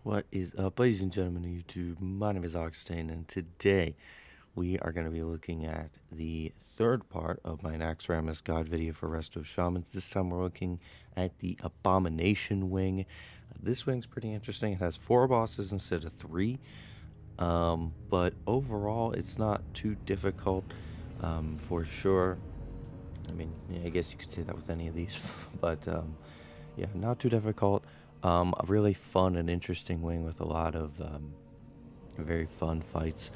What is up, ladies and gentlemen of YouTube? My name is Oxtane, and today we are going to be looking at the third part of my Naxxramas God video for Resto Shamans. This time we're looking at the Abomination wing. This wing's pretty interesting. It has 4 bosses instead of 3, but overall it's not too difficult for sure. I mean, yeah, I guess you could say that with any of these, but yeah, not too difficult. A really fun and interesting wing with a lot of very fun fights.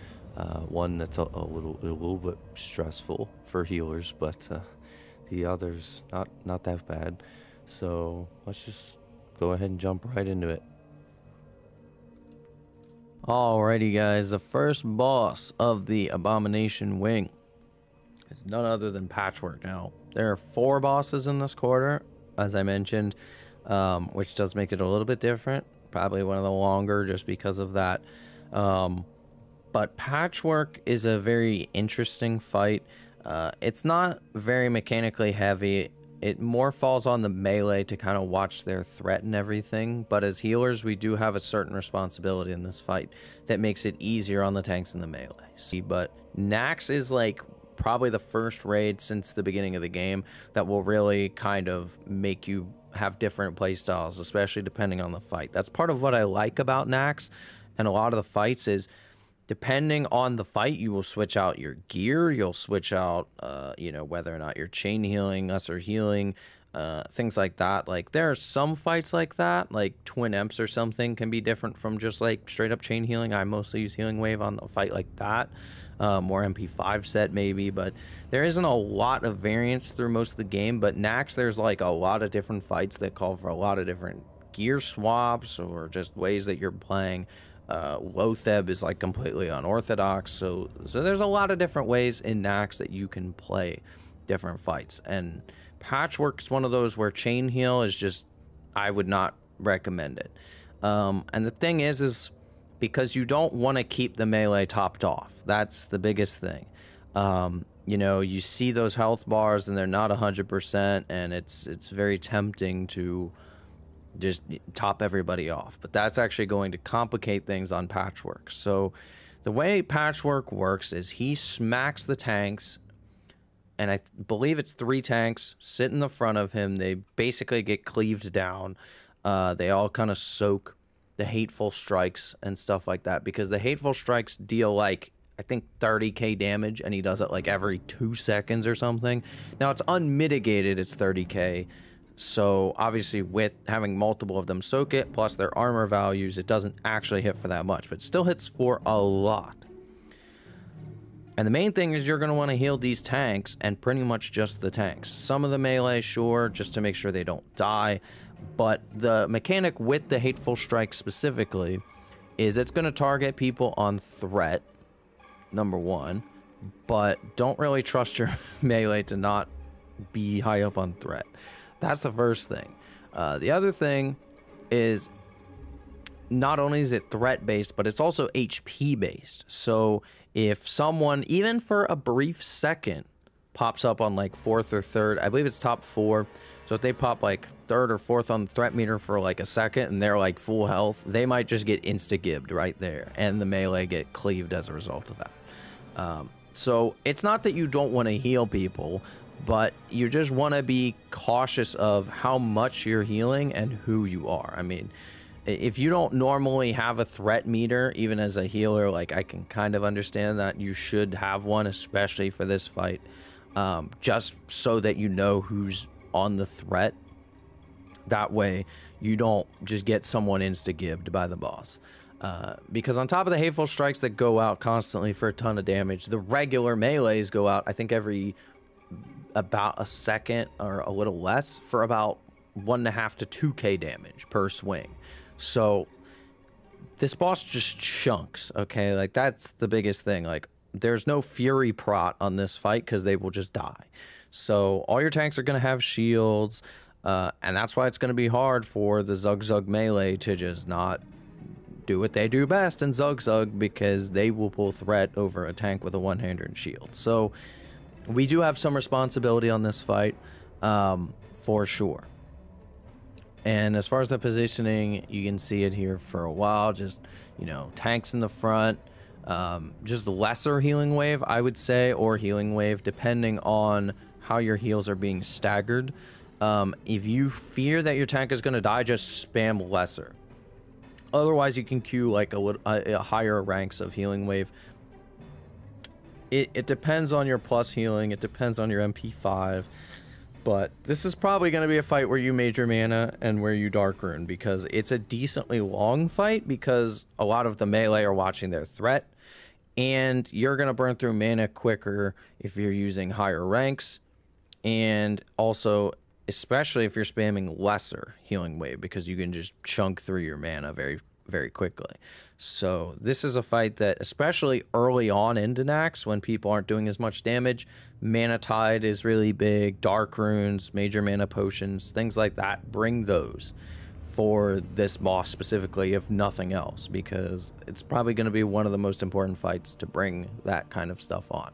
One that's a little bit stressful for healers, but the others not that bad. So let's just go ahead and jump right into it. Alrighty guys, the first boss of the Abomination wing is none other than Patchwerk. Now, there are 4 bosses in this quarter, as I mentioned, which does make it a little bit different. Probably one of the longer just because of that. But Patchwerk is a very interesting fight. It's not very mechanically heavy. It more falls on the melee to kind of watch their threat and everything. But as healers, we do have a certain responsibility in this fight that makes it easier on the tanks and the melee. See, but Nax is like probably the first raid since the beginning of the game that will really kind of make you have different play styles, especially depending on the fight. That's part of what I like about Nax and a lot of the fights is depending on the fight, you will switch out your gear, you'll switch out you know, whether or not you're chain healing, lesser healing, things like that. Like there are some fights like that, like Twin Emps or something can be different from just like straight up chain healing. I mostly use healing wave on a fight like that. More MP5 set maybe, but there isn't a lot of variance through most of the game. But Nax, there's like a lot of different fights that call for a lot of different gear swaps or just ways that you're playing. Lotheb is like completely unorthodox, so there's a lot of different ways in Nax that you can play different fights. And Patchwerk's one of those where chain heal is just, I would not recommend it. And the thing is because you don't want to keep the melee topped off. That's the biggest thing. You know, you see those health bars and they're not 100%, and it's very tempting to just top everybody off. But that's actually going to complicate things on Patchwerk. So the way Patchwerk works is he smacks the tanks, and I believe it's 3 tanks sit in the front of him. They basically get cleaved down. They all kind of soak the hateful strikes and stuff like that, because the hateful strikes deal like I think 30k damage, and he does it like every 2 seconds or something. Now it's unmitigated, it's 30k, so obviously with having multiple of them soak it plus their armor values, it doesn't actually hit for that much, but it still hits for a lot. And the main thing is you're going to want to heal these tanks, and pretty much just the tanks. Some of the melee, sure, just to make sure they don't die. But the mechanic with the hateful strike specifically is it's going to target people on threat, number 1, but don't really trust your melee to not be high up on threat. That's the first thing. The other thing is not only is it threat based, but it's also HP based. So if someone, even for a brief second, pops up on like 4th or 3rd, I believe it's top 4. So if they pop like 3rd or 4th on the threat meter for like a second and they're like full health, they might just get insta-gibbed right there, and the melee get cleaved as a result of that. So it's not that you don't want to heal people, but you just want to be cautious of how much you're healing and who you are. I mean, if you don't normally have a threat meter, even as a healer, like I can kind of understand that you should have one, especially for this fight, just so that you know who's on the threat. That way you don't just get someone insta-gibbed by the boss. Because on top of the hateful strikes that go out constantly for a ton of damage, the regular melees go out, I think every about a second or a little less, for about 1.5 to 2k damage per swing. So this boss just chunks, okay? Like that's the biggest thing. Like there's no fury prot on this fight because they will just die. So all your tanks are going to have shields, and that's why it's going to be hard for the Zug Zug melee to just not do what they do best in Zug Zug, because they will pull threat over a tank with a one-hander and shield. So we do have some responsibility on this fight, for sure. And as far as the positioning, you can see it here for a while. Just, you know, tanks in the front. Just lesser healing wave, I would say, or healing wave, depending on how your heals are being staggered. If you fear that your tank is going to die, just spam lesser. Otherwise, you can queue like a higher ranks of healing wave. It depends on your plus healing. It depends on your MP5. But this is probably going to be a fight where you major mana and where you dark rune, because it's a decently long fight, because a lot of the melee are watching their threat, and you're going to burn through mana quicker if you're using higher ranks, and also especially if you're spamming lesser healing wave, because you can just chunk through your mana very quickly. So this is a fight that, especially early on into Naxx, when people aren't doing as much damage, Mana Tide is really big, Dark Runes, Major Mana Potions, things like that. Bring those for this boss specifically, if nothing else, because it's probably going to be one of the most important fights to bring that kind of stuff on.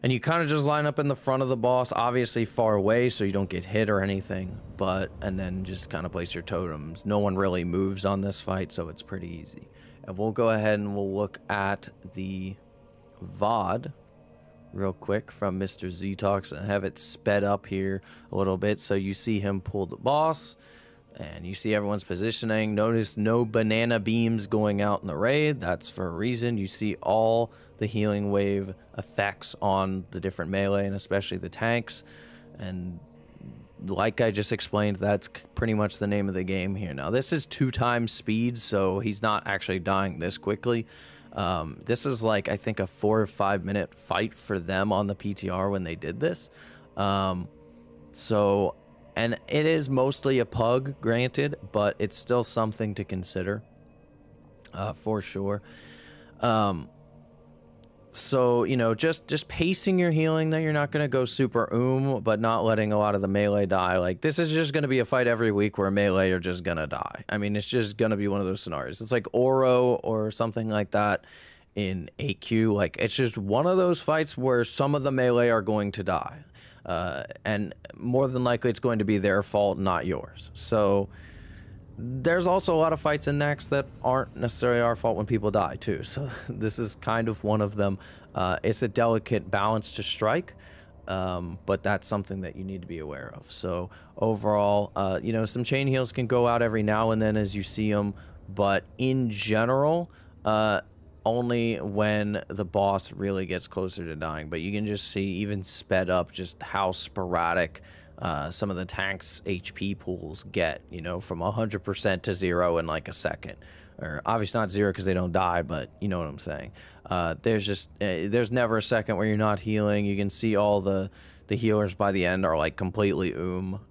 And you kind of just line up in the front of the boss, obviously far away so you don't get hit or anything, and then just kind of place your totems. No one really moves on this fight, so it's pretty easy. And we'll go ahead and we'll look at the VOD real quick from Mr. Z-Talks and have it sped up here a little bit so you see him pull the boss. And you see everyone's positioning. Notice no banana beams going out in the raid. That's for a reason. You see all the healing wave effects on the different melee and especially the tanks. And like I just explained, that's pretty much the name of the game here. Now, this is 2 times speed, so he's not actually dying this quickly. This is like, I think, a 4 or 5 minute fight for them on the PTR when they did this. And it is mostly a pug, granted, but it's still something to consider, for sure. So, you know, just pacing your healing, that you're not going to go super but not letting a lot of the melee die. Like, this is just going to be a fight every week where melee are just going to die. I mean, it's just going to be one of those scenarios. It's like Oro or something like that in 8Q. Like, it's just one of those fights where some of the melee are going to die. And more than likely it's going to be their fault, not yours. So there's also a lot of fights in Naxx that aren't necessarily our fault when people die too. So this is kind of one of them. It's a delicate balance to strike, but that's something that you need to be aware of. So overall, you know, some chain heals can go out every now and then as you see them, but in general, only when the boss really gets closer to dying. But you can just see, even sped up, just how sporadic some of the tanks' HP pools get, you know, from 100% to 0 in like a second. Or obviously not 0 because they don't die, but you know what I'm saying. There's never a second where you're not healing. You can see all the healers by the end are like completely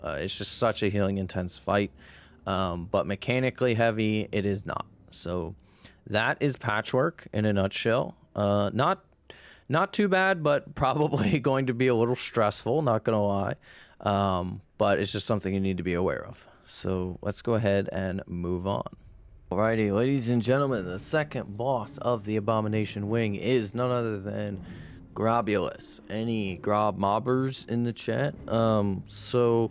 It's just such a healing intense fight. But mechanically heavy, it is not. So that is Patchwerk in a nutshell. Not too bad, but probably going to be a little stressful, not gonna lie. But it's just something you need to be aware of. So let's go ahead and move on. Alrighty, ladies and gentlemen, the second boss of the Abomination Wing is none other than Grabulus. Any Grob mobbers in the chat? So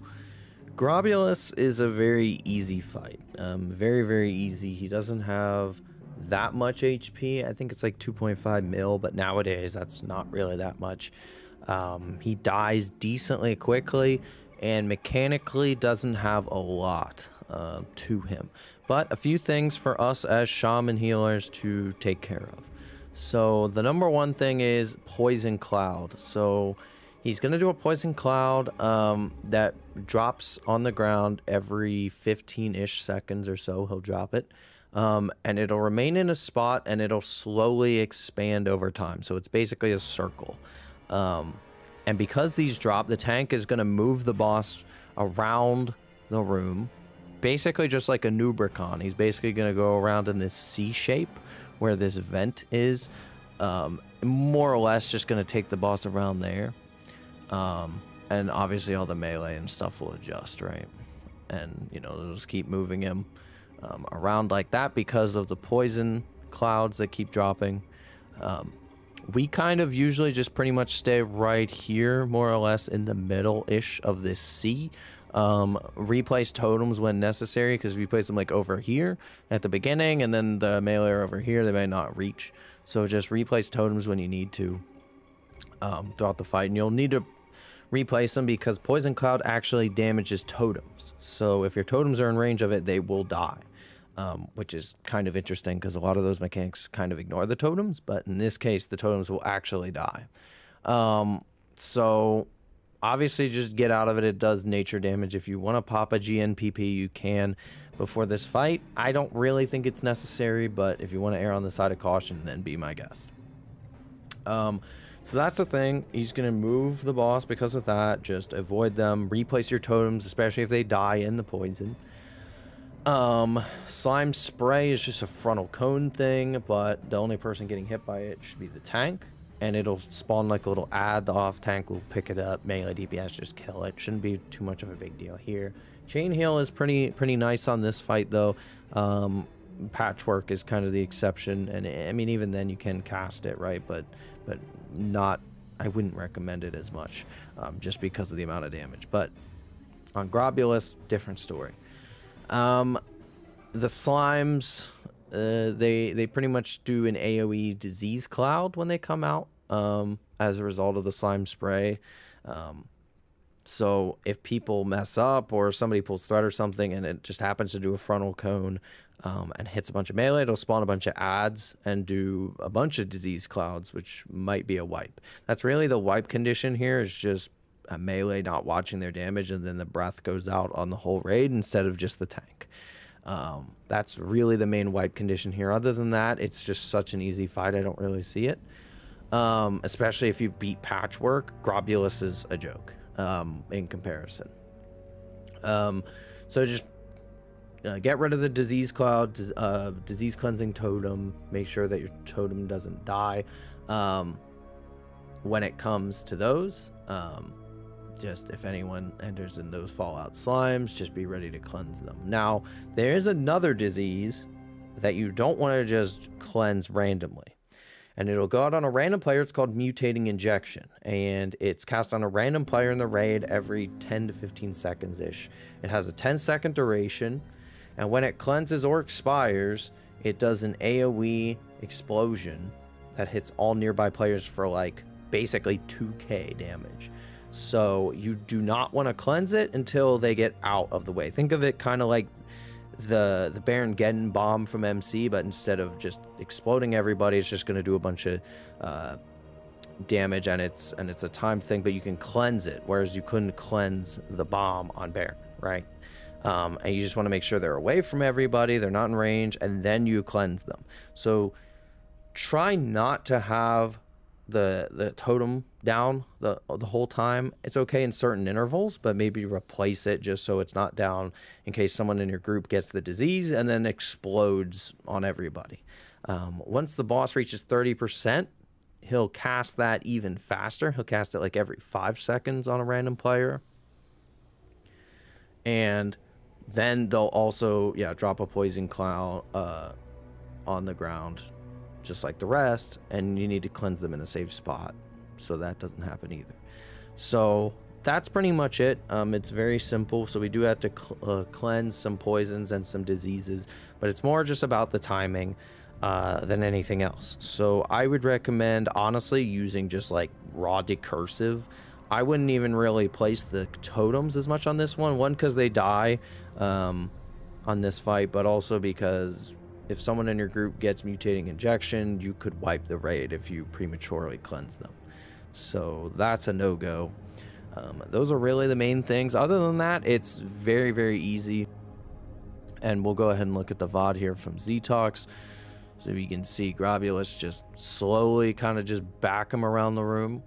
Grobbulus is a very easy fight. Very easy. He doesn't have that much HP. I think it's like 2.5 mil, but nowadays that's not really that much. He dies decently quickly and mechanically doesn't have a lot to him, but a few things for us as shaman healers to take care of. So the number one thing is Poison Cloud. So he's gonna do a Poison Cloud that drops on the ground every 15-ish seconds or so. He'll drop it. And it'll remain in a spot and it'll slowly expand over time. So it's basically a circle. And because these drop, the tank is going to move the boss around the room, basically just like a Nubricon. He's basically going to go around in this C shape where this vent is, more or less just going to take the boss around there. And obviously all the melee and stuff will adjust, right? And, you know, they'll just keep moving him around like that because of the poison clouds that keep dropping. We kind of usually just pretty much stay right here, more or less in the middle-ish of this C. Replace totems when necessary, because if you place them like over here at the beginning and then the melee are over here, they may not reach. So just replace totems when you need to throughout the fight, and you'll need to replace them because Poison Cloud actually damages totems. So if your totems are in range of it, they will die, which is kind of interesting because a lot of those mechanics kind of ignore the totems, but in this case, the totems will actually die. So obviously just get out of it. It does nature damage. If you want to pop a GNPP, you can before this fight. I don't really think it's necessary, but if you want to err on the side of caution, then be my guest. So that's the thing. He's going to move the boss because of that. Just avoid them. Replace your totems, especially if they die in the poison. Slime spray is just a frontal cone thing, but the only person getting hit by it should be the tank. And it'll spawn like a little ad. The off tank will pick it up. Melee DPS just kill it. Shouldn't be too much of a big deal here. Chain heal is pretty nice on this fight though. Patchwerk is kind of the exception, and I mean even then you can cast it, right? But not, I wouldn't recommend it as much, just because of the amount of damage. But on Grobulus, different story. The slimes, they pretty much do an AoE disease cloud when they come out, as a result of the slime spray. So if people mess up or somebody pulls thread or something and it just happens to do a frontal cone and hits a bunch of melee, it'll spawn a bunch of ads and do a bunch of disease clouds, which might be a wipe. That's really the wipe condition here, is just a melee not watching their damage, and then the breath goes out on the whole raid instead of just the tank. That's really the main wipe condition here. Other than that, it's just such an easy fight. I don't really see it. Especially if you beat Patchwerk, Grobbulus is a joke in comparison. So just get rid of the disease cloud, disease cleansing totem. Make sure that your totem doesn't die when it comes to those. Just if anyone enters in those fallout slimes, just be ready to cleanse them. Now, there is another disease that you don't want to just cleanse randomly. And it'll go out on a random player. It's called Mutating Injection. And it's cast on a random player in the raid every 10 to 15 seconds-ish. It has a 10-second duration. And when it cleanses or expires, it does an AoE explosion that hits all nearby players for like basically 2k damage. So you do not want to cleanse it until they get out of the way. Think of it kind of like the Baron Geddon bomb from MC, but instead of just exploding everybody, it's just going to do a bunch of damage, and it's a time thing, but you can cleanse it, whereas you couldn't cleanse the bomb on Baron, right? And you just want to make sure they're away from everybody, they're not in range, and then you cleanse them. So try not to have the totem down the whole time. It's okay in certain intervals, but maybe replace it just so it's not down in case someone in your group gets the disease and then explodes on everybody. Once the boss reaches 30%, he'll cast that even faster. He'll cast it like every 5 seconds on a random player. And then they'll also, drop a poison cloud on the ground, just like the rest, and you need to cleanse them in a safe spot so that doesn't happen either. So that's pretty much it. It's very simple. So we do have to cleanse some poisons and some diseases, but it's more just about the timing than anything else. So I would recommend honestly using just like raw decursive. I wouldn't even really place the totems as much on this one because they die on this fight, but also because if someone in your group gets Mutating Injection, you could wipe the raid if you prematurely cleanse them. So that's a no-go. Those are really the main things. Other than that, it's very, very easy. And we'll go ahead and look at the VOD here from Z-Talks. So you can see Grabulus just slowly kind of just back him around the room.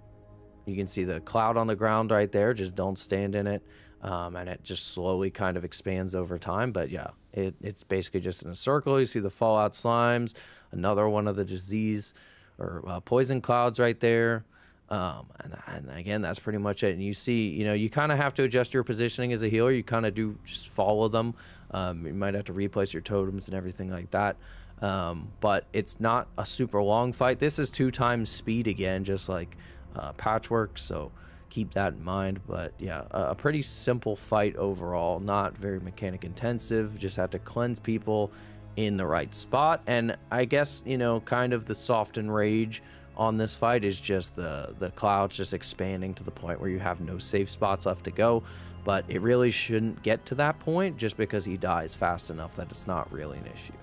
You can see the cloud on the ground right there. Just don't stand in it. And it just slowly kind of expands over time. But yeah, it's basically just in a circle. You see the fallout slimes, another one of the disease or poison clouds right there. And again, that's pretty much it. And you see, you kind of have to adjust your positioning as a healer. You kind of do just follow them. You might have to replace your totems and everything like that. But it's not a super long fight. This is 2 times speed again, just like Patchwerk. So keep that in mind. But yeah, a pretty simple fight overall, not very mechanic intensive. Just have to cleanse people in the right spot. And I guess, you know, kind of the soften rage on this fight is just the clouds just expanding to the point where you have no safe spots left to go. But it really shouldn't get to that point, just because he dies fast enough that it's not really an issue.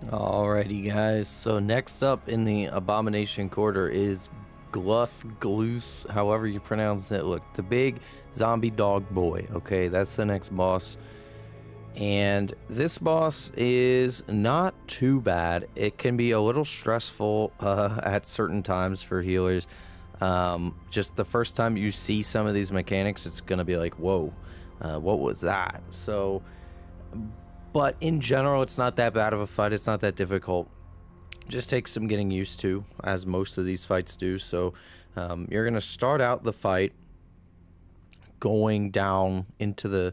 Alrighty guys, so next up in the Abomination Quarter is Gluth, however you pronounce it. Look, the big zombie dog boy. Okay, that's the next boss. And this boss is not too bad. It can be a little stressful at certain times for healers. Just the first time you see some of these mechanics, it's gonna be like, whoa, what was that? So, but in general, it's not that bad of a fight. It's not that difficult. Just takes some getting used to, as most of these fights do. So you're gonna start out the fight going down into the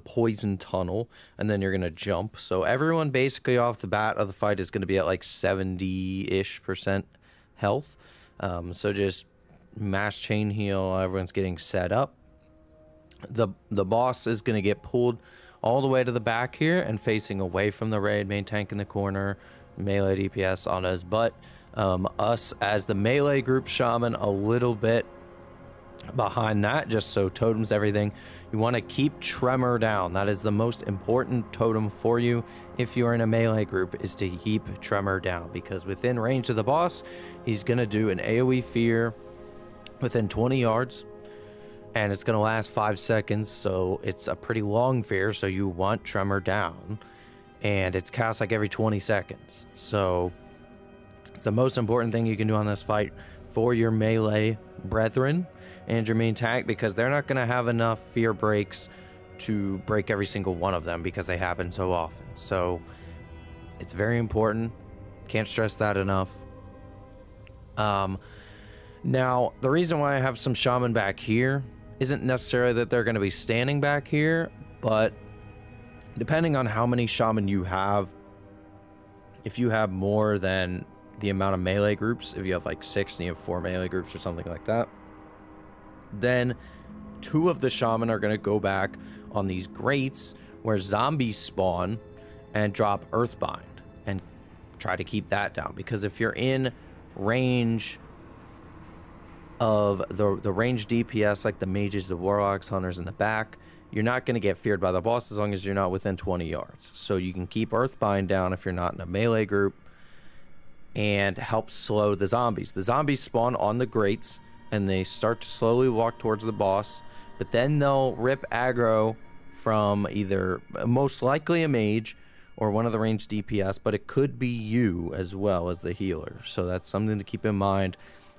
poison tunnel, and then you're gonna jump. So everyone basically off the bat of the fight is gonna be at like 70-ish% health. So just mass chain heal. Everyone's getting set up. The boss is gonna get pulled all the way to the back here and facing away from the raid. Main tank in the corner, melee DPS on us, but us as the melee group shaman a little bit behind that, just so totems everything. You want to keep tremor down. That is the most important totem for you if you're in a melee group, is to keep tremor down, because within range of the boss, he's gonna do an AoE fear within 20 yards, and it's gonna last 5 seconds. So it's a pretty long fear, so you want tremor down, and it's cast like every 20 seconds. So it's the most important thing you can do on this fight for your melee brethren and your main tank, because they're not going to have enough fear breaks to break every single one of them, because they happen so often. So it's very important. Can't stress that enough. Now, the reason why I have some shaman back here isn't necessarily that they're going to be standing back here, but depending on how many shaman you have, if you have more than the amount of melee groups, if you have like 6 and you have 4 melee groups or something like that, then 2 of the shaman are going to go back on these grates where zombies spawn and drop earthbind and try to keep that down. Because if you're in range of the range DPS, like the mages, the warlocks, hunters in the back, you're not going to get feared by the boss as long as you're not within 20 yards. So you can keep earthbind down if you're not in a melee group, and help slow the zombies. The zombies spawn on the grates and they start to slowly walk towards the boss, but then they'll rip aggro from either, most likely a mage or one of the ranged DPS, but it could be you as well as the healer. So that's something to keep in mind.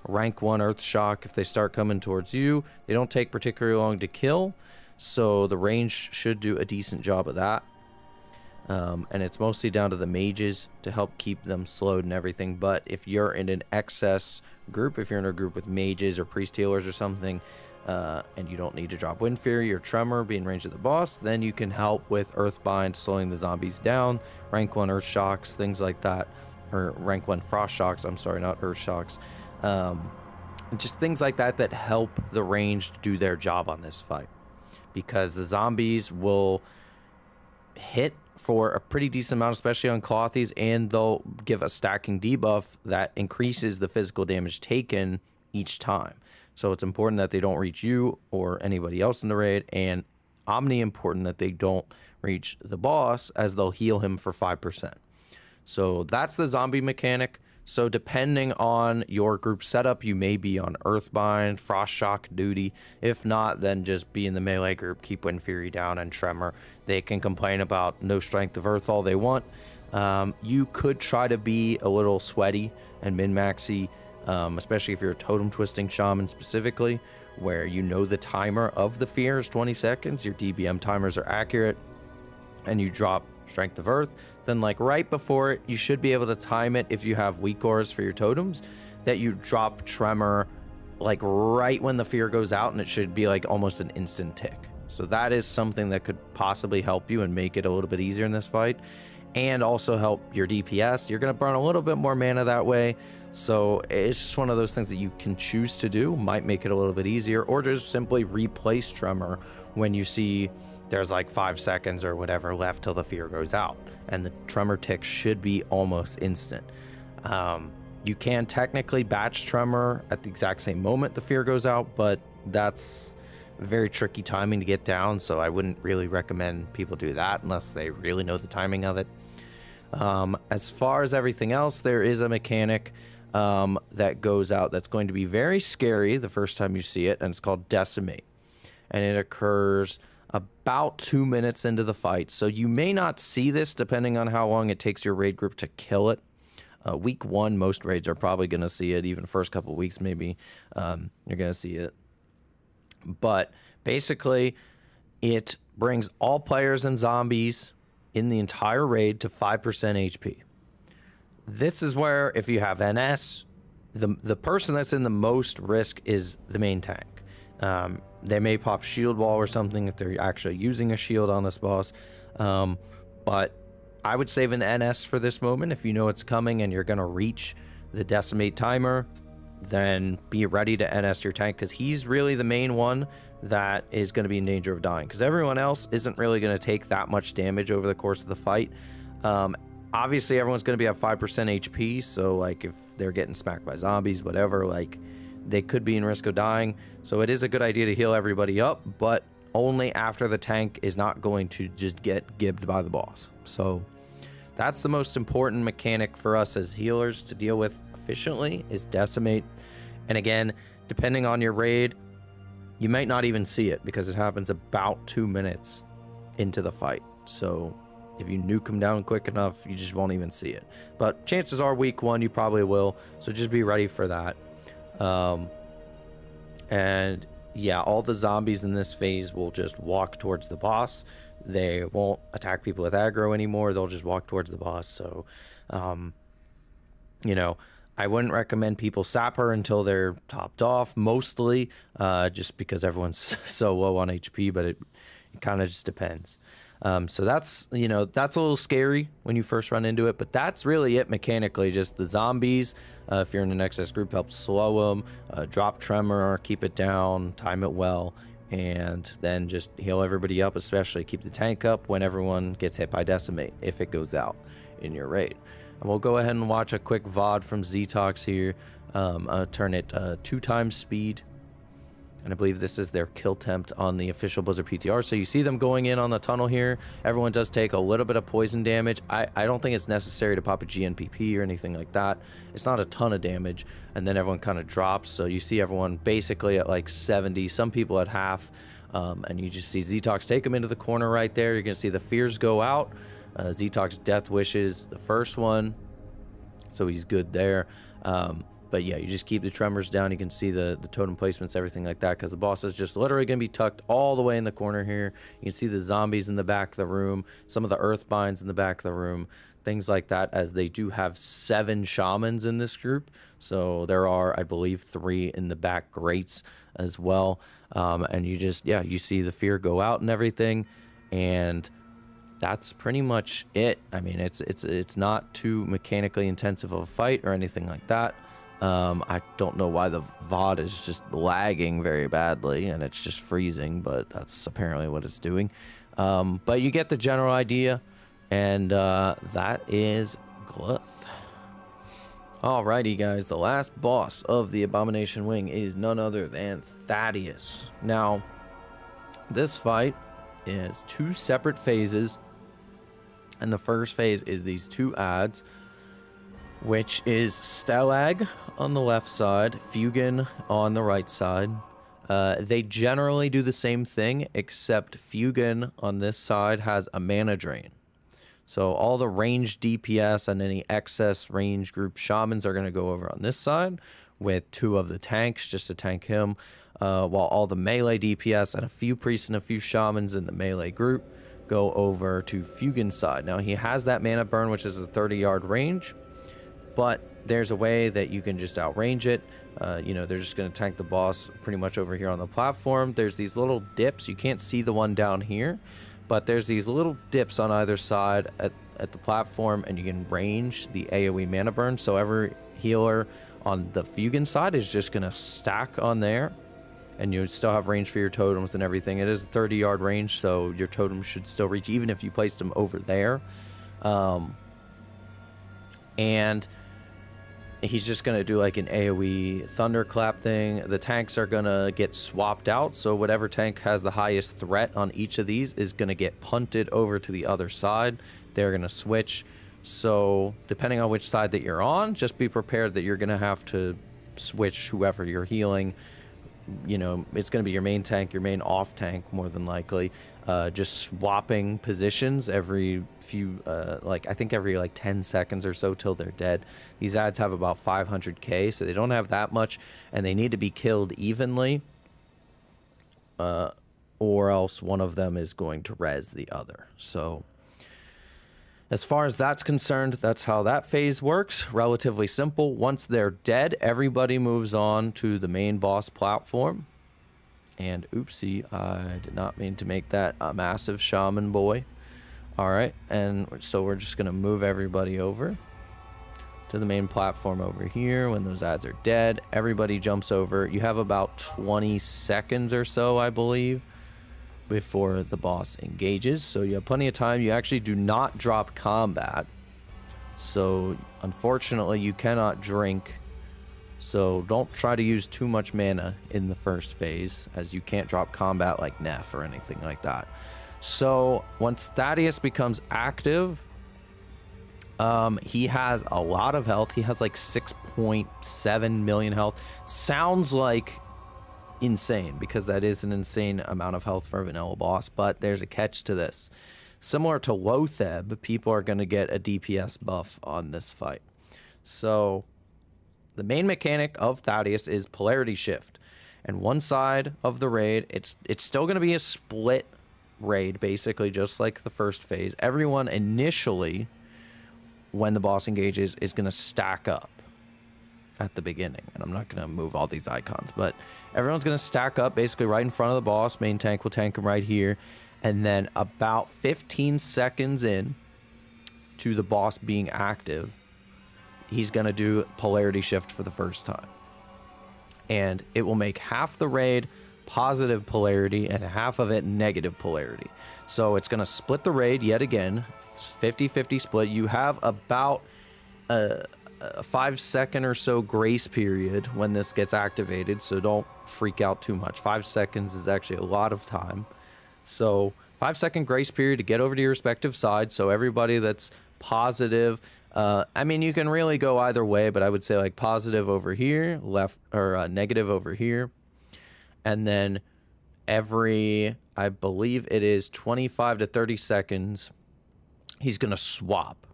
Rank 1 Earth Shock, if they start coming towards you, they don't take particularly long to kill, so the range should do a decent job of that. And it's mostly down to the mages to help keep them slowed and everything. But if you're in an excess group, if you're in a group with mages or priest healers or something, and you don't need to drop Wind Fury or Tremor, be in range of the boss, then you can help with Earthbind, slowing the zombies down, rank 1 Earth Shocks, things like that, or rank 1 Frost Shocks, I'm sorry, not Earth Shocks. Just things like that that help the ranged do their job on this fight, because the zombies will hit for a pretty decent amount, especially on Clothies, and they'll give a stacking debuff that increases the physical damage taken each time. So it's important that they don't reach you or anybody else in the raid, and omni important that they don't reach the boss, as they'll heal him for 5%. So that's the zombie mechanic. So depending on your group setup, you may be on Earthbind, Frost Shock duty. If not, then just be in the melee group, keep Wind Fury down and Tremor. They can complain about no strength of Earth all they want. You could try to be a little sweaty and min-maxy, especially if you're a totem twisting shaman specifically, where you know the timer of the fear is 20 seconds, your DBM timers are accurate, and you drop Strength of Earth, then like right before it, you should be able to time it, if you have weak auras for your totems, that you drop Tremor like right when the fear goes out, and it should be like almost an instant tick. So that is something that could possibly help you and make it a little bit easier in this fight, and also help your DPS. You're going to burn a little bit more mana that way. So it's just one of those things that you can choose to do, might make it a little bit easier, or just simply replace Tremor when you see there's like 5 seconds or whatever left till the fear goes out, and the Tremor tick should be almost instant. You can technically batch Tremor at the exact same moment the fear goes out, but that's very tricky timing to get down, so I wouldn't really recommend people do that unless they really know the timing of it. As far as everything else, there is a mechanic that goes out that's going to be very scary the first time you see it, and it's called Decimate, and it occurs about 2 minutes into the fight. So you may not see this depending on how long it takes your raid group to kill it. Week 1, most raids are probably going to see it. Even first couple weeks, maybe you're going to see it. But basically, it brings all players and zombies in the entire raid to 5% HP. This is where, if you have NS, the person that's in the most risk is the main tank. They may pop shield wall or something if they're actually using a shield on this boss. But I would save an NS for this moment. If you know it's coming and you're going to reach the Decimate timer, then be ready to NS your tank, because he's really the main one that is going to be in danger of dying, because everyone else isn't really going to take that much damage over the course of the fight. Obviously, everyone's going to be at 5% HP, so like if they're getting smacked by zombies, whatever, like they could be in risk of dying. So it is a good idea to heal everybody up, but only after the tank is not going to just get gibbed by the boss. So that's the most important mechanic for us as healers to deal with efficiently, is Decimate. And again, depending on your raid, you might not even see it because it happens about 2 minutes into the fight. So if you nuke them down quick enough, you just won't even see it. But chances are week 1 you probably will, so just be ready for that. And yeah, all the zombies in this phase will just walk towards the boss. They won't attack people with aggro anymore. They'll just walk towards the boss. So, you know, I wouldn't recommend people sap her until they're topped off, mostly, just because everyone's so low on HP, but it kind of just depends. So that's, you know, that's a little scary when you first run into it, but that's really it mechanically. Just the zombies, if you're in an XS group, help slow them, drop Tremor, keep it down, time it well, and then just heal everybody up, especially keep the tank up when everyone gets hit by Decimate, if it goes out in your raid. And we'll go ahead and watch a quick VOD from Ztox here. Turn it 2 times speed. And I believe this is their kill tempt on the official Blizzard PTR. So you see them going in on the tunnel here. Everyone does take a little bit of poison damage. I don't think it's necessary to pop a GNPP or anything like that. It's not a ton of damage. And then everyone kind of drops. So you see everyone basically at like 70, some people at half. And you just see Ztox take them into the corner right there. You're going to see the fears go out. Ztox death wishes the first one. So he's good there. But yeah, you just keep the tremors down. You can see the totem placements, everything like that, because the boss is just literally going to be tucked all the way in the corner here. You can see the zombies in the back of the room, some of the earthbinds in the back of the room, things like that, as they do have 7 shamans in this group. So there are, I believe, 3 in the back grates as well. And you just, yeah, you see the fear go out and everything. And that's pretty much it. I mean, it's not too mechanically intensive of a fight or anything like that. I don't know why the VOD is just lagging very badly and it's just freezing, but that's apparently what it's doing. But you get the general idea, and that is Gluth. Alrighty guys, the last boss of the Abomination Wing is none other than Thaddeus. Now, this fight is 2 separate phases, and the first phase is these 2 adds, which is Stalag on the left side, Fugan on the right side. They generally do the same thing, except Fugan on this side has a mana drain. So all the ranged DPS and any excess range group shamans are going to go over on this side, with 2 of the tanks just to tank him, while all the melee DPS and a few priests and a few shamans in the melee group go over to Fugan's side. Now he has that mana burn, which is a 30-yard range, but there's a way that you can just outrange it. You know, they're just going to tank the boss pretty much over here on the platform. There's these little dips. You can't see the one down here, but there's these little dips on either side at the platform, and you can range the AoE mana burn. So every healer on the Fugan side is just going to stack on there, and you still have range for your totems and everything. It is a 30-yard range, so your totems should still reach even if you placed them over there. And he's just going to do like an AoE thunderclap thing. The tanks are going to get swapped out, so whatever tank has the highest threat on each of these is going to get punted over to the other side. They're going to switch. So depending on which side that you're on, just be prepared that you're going to have to switch whoever you're healing. You know, it's going to be your main tank, your main off tank, more than likely. Just swapping positions every few, like, I think every, like, 10 seconds or so till they're dead. These ads have about 500k, so they don't have that much, and they need to be killed evenly, or else one of them is going to res the other. So as far as that's concerned, that's how that phase works. Relatively simple. Once they're dead, everybody moves on to the main boss platform. And oopsie, I did not mean to make that a massive shaman boy. Alright, and so we're just going to move everybody over to the main platform over here. When those ads are dead, everybody jumps over. You have about 20 seconds or so, I believe, before the boss engages, so you have plenty of time. You actually do not drop combat, so unfortunately you cannot drink, so don't try to use too much mana in the first phase, as you can't drop combat like Neff or anything like that. So once Thaddeus becomes active, he has a lot of health. He has like 6.7 million health. Sounds like insane, because that is an insane amount of health for a vanilla boss, but there's a catch to this. Similar to Lotheb, people are going to get a DPS buff on this fight. So the main mechanic of Thaddeus is Polarity Shift, and one side of the raid, it's still going to be a split raid, basically just like the first phase. Everyone initially, when the boss engages, is going to stack up at the beginning, and I'm not going to move all these icons, but everyone's going to stack up basically right in front of the boss. Main tank will tank him right here, and then about 15 seconds in to the boss being active, he's going to do Polarity Shift for the first time, and it will make half the raid positive polarity and half of it negative polarity. So it's going to split the raid yet again, 50-50 split. You have about a 5-second or so grace period when this gets activated, so don't freak out too much. 5 seconds is actually a lot of time. So 5-second grace period to get over to your respective side. So everybody that's positive, I mean, you can really go either way, but I would say like positive over here, left, or negative over here. And then every, I believe it is 25 to 30 seconds, he's going to swap.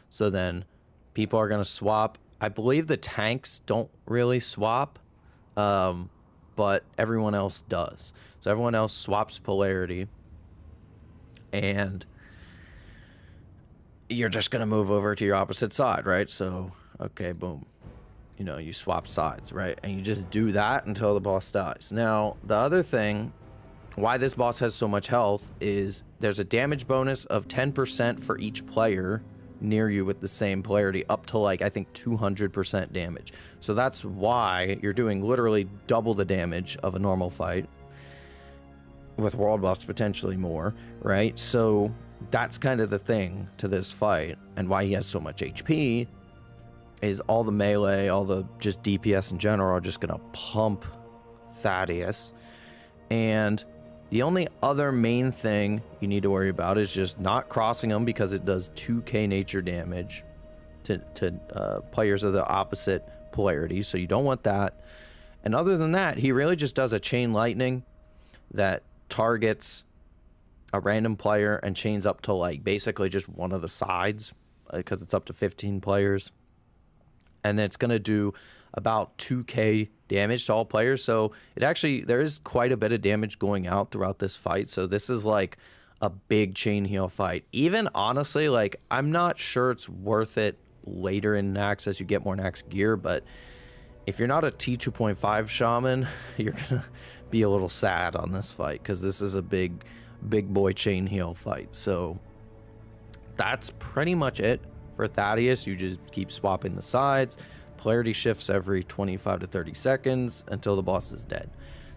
So then people are going to swap. I believe the tanks don't really swap, but everyone else does. So everyone else swaps polarity, and you're just going to move over to your opposite side, right? So, okay, boom. You know, you swap sides, right? And you just do that until the boss dies. Now, the other thing, why this boss has so much health, is there's a damage bonus of 10% for each player near you with the same polarity, up to like, I think 200% damage. So that's why you're doing literally double the damage of a normal fight, with world buffs potentially more, right? So that's kind of the thing to this fight, and why he has so much HP is all the melee, all the just DPS in general are just gonna pump Thaddeus. And the only other main thing you need to worry about is just not crossing him, because it does 2k nature damage to players of the opposite polarity, so you don't want that. And other than that, he really just does a chain lightning that targets a random player and chains up to like basically just one of the sides, because it's up to 15 players. And it's going to do about 2k damage to all players. So it actually, there is quite a bit of damage going out throughout this fight. So this is like a big chain heal fight. Even honestly, like, I'm not sure it's worth it later in Naxx as you get more Naxx gear, but if you're not a T2.5 shaman, you're gonna be a little sad on this fight, because this is a big boy chain heal fight. So that's pretty much it for Thaddeus. You just keep swapping the sides. Polarity shifts every 25 to 30 seconds until the boss is dead.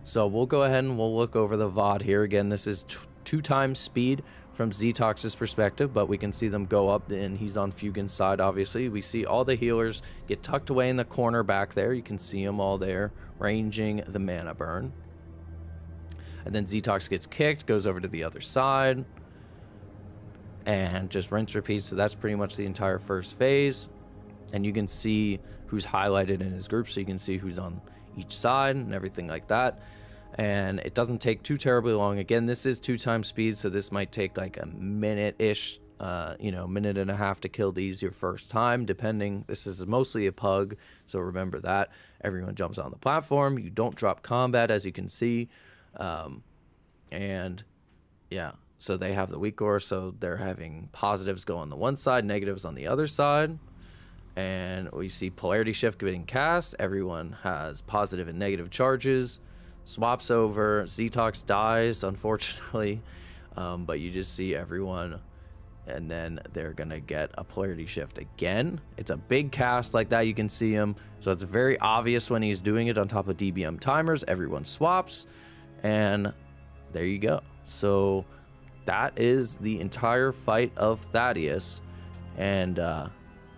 So we'll go ahead and we'll look over the VOD here. Again, this is 2 times speed from Ztox's perspective, but we can see them go up, and he's on Fugin's side, obviously. We see all the healers get tucked away in the corner back there. You can see them all there, ranging the mana burn. And then Ztox gets kicked, goes over to the other side, and just rinse repeat. So that's pretty much the entire first phase. And you can see who's highlighted in his group, so you can see who's on each side and everything like that. And it doesn't take too terribly long. Again, this is 2 times speed, so this might take like a minute-ish, you know, minute and a half to kill these your first time, depending. This is mostly a pug, so remember that. Everyone jumps on the platform. You don't drop combat, as you can see. And yeah, so they have the weak core, so they're having positives go on the one side, negatives on the other side. And we see Polarity Shift getting cast. Everyone has positive and negative charges. Swaps over. Ztox dies, unfortunately. But you just see everyone, and then they're going to get a Polarity Shift again. It's a big cast like that. You can see him. So it's very obvious when he's doing it on top of DBM timers. Everyone swaps. And there you go. So that is the entire fight of Thaddeus. And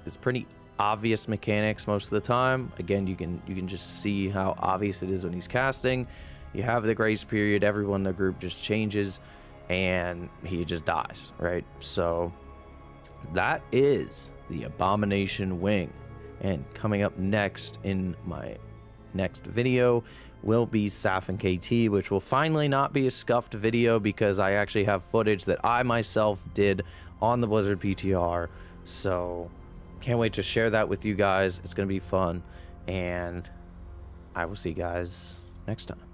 it's pretty obvious mechanics most of the time. Again, you can just see how obvious it is when he's casting. You have the grace period, everyone in the group just changes, and he just dies, right? So that is the Abomination Wing. And coming up next in my next video will be Saf and KT, which will finally not be a scuffed video, because I actually have footage that I myself did on the Blizzard PTR. So can't wait to share that with you guys. It's going to be fun, and I will see you guys next time.